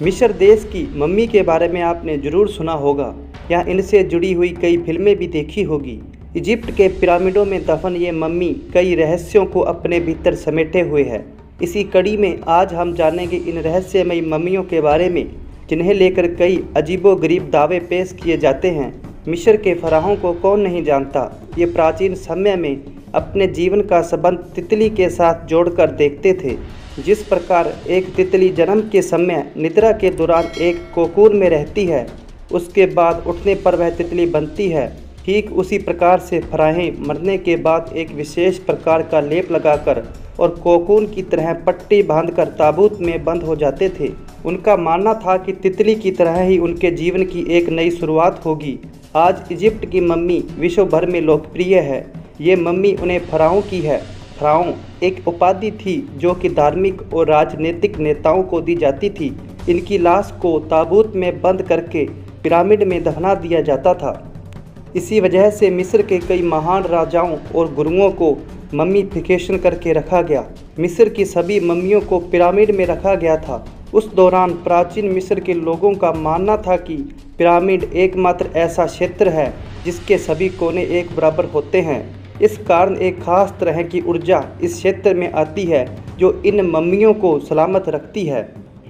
मिस्र देश की मम्मी के बारे में आपने ज़रूर सुना होगा या इनसे जुड़ी हुई कई फिल्में भी देखी होगी। इजिप्ट के पिरामिडों में दफन ये मम्मी कई रहस्यों को अपने भीतर समेटे हुए है। इसी कड़ी में आज हम जानेंगे इन रहस्यमयी मम्मियों के बारे में, जिन्हें लेकर कई अजीबोगरीब दावे पेश किए जाते हैं। मिस्र के फराहों को कौन नहीं जानता। ये प्राचीन समय में अपने जीवन का संबंध तितली के साथ जोड़कर देखते थे। जिस प्रकार एक तितली जन्म के समय निद्रा के दौरान एक कोकून में रहती है, उसके बाद उठने पर वह तितली बनती है, ठीक उसी प्रकार से फराहें मरने के बाद एक विशेष प्रकार का लेप लगाकर और कोकून की तरह पट्टी बांधकर ताबूत में बंद हो जाते थे। उनका मानना था कि तितली की तरह ही उनके जीवन की एक नई शुरुआत होगी। आज इजिप्ट की मम्मी विश्व भर में लोकप्रिय है। ये मम्मी उन्हें फराओं की है। फराओं एक उपाधि थी जो कि धार्मिक और राजनीतिक नेताओं को दी जाती थी। इनकी लाश को ताबूत में बंद करके पिरामिड में दफना दिया जाता था। इसी वजह से मिस्र के कई महान राजाओं और गुरुओं को मम्मीफिकेशन करके रखा गया। मिस्र की सभी मम्मियों को पिरामिड में रखा गया था। उस दौरान प्राचीन मिस्र के लोगों का मानना था कि पिरामिड एकमात्र ऐसा क्षेत्र है जिसके सभी कोने एक बराबर होते हैं। इस कारण एक खास तरह की ऊर्जा इस क्षेत्र में आती है जो इन मम्मियों को सलामत रखती है।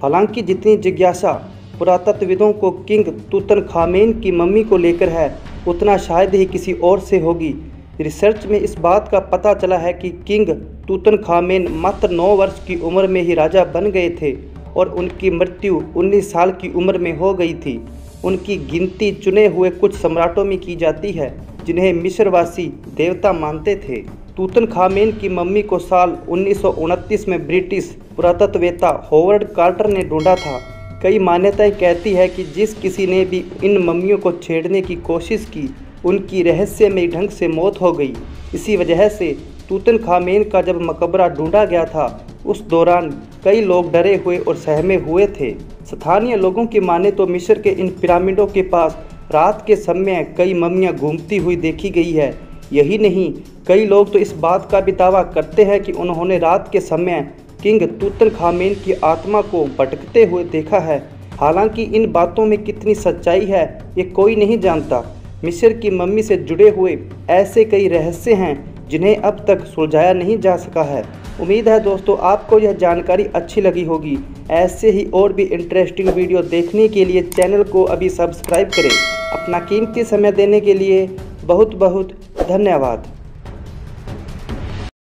हालांकि जितनी जिज्ञासा पुरातत्वविदों को किंग तूतनखामेन की मम्मी को लेकर है, उतना शायद ही किसी और से होगी। रिसर्च में इस बात का पता चला है कि किंग तूतनखामेन मात्र 9 वर्ष की उम्र में ही राजा बन गए थे और उनकी मृत्यु 19 साल की उम्र में हो गई थी। उनकी गिनती चुने हुए कुछ सम्राटों में की जाती है जिन्हें मिस्रवासी देवता मानते थे। तूतनखामेन की मम्मी को साल 1929 में ब्रिटिश पुरातत्ववेत्ता हॉवर्ड कार्टर ने ढूंढा था। कई मान्यताएं कहती है कि जिस किसी ने भी इन मम्मियों को छेड़ने की कोशिश की, उनकी रहस्यमयी ढंग से मौत हो गई। इसी वजह से तूतनखामेन का जब मकबरा ढूंढा गया था, उस दौरान कई लोग डरे हुए और सहमे हुए थे। स्थानीय लोगों की माने तो मिस्र के इन पिरामिडों के पास रात के समय कई मम्मियां घूमती हुई देखी गई है। यही नहीं, कई लोग तो इस बात का भी दावा करते हैं कि उन्होंने रात के समय किंग तूतनखामेन की आत्मा को भटकते हुए देखा है। हालांकि इन बातों में कितनी सच्चाई है, ये कोई नहीं जानता। मिस्र की मम्मी से जुड़े हुए ऐसे कई रहस्य हैं जिन्हें अब तक सुलझाया नहीं जा सका है। उम्मीद है दोस्तों आपको यह जानकारी अच्छी लगी होगी। ऐसे ही और भी इंटरेस्टिंग वीडियो देखने के लिए चैनल को अभी सब्सक्राइब करें। अपना कीमती समय देने के लिए बहुत बहुत धन्यवाद।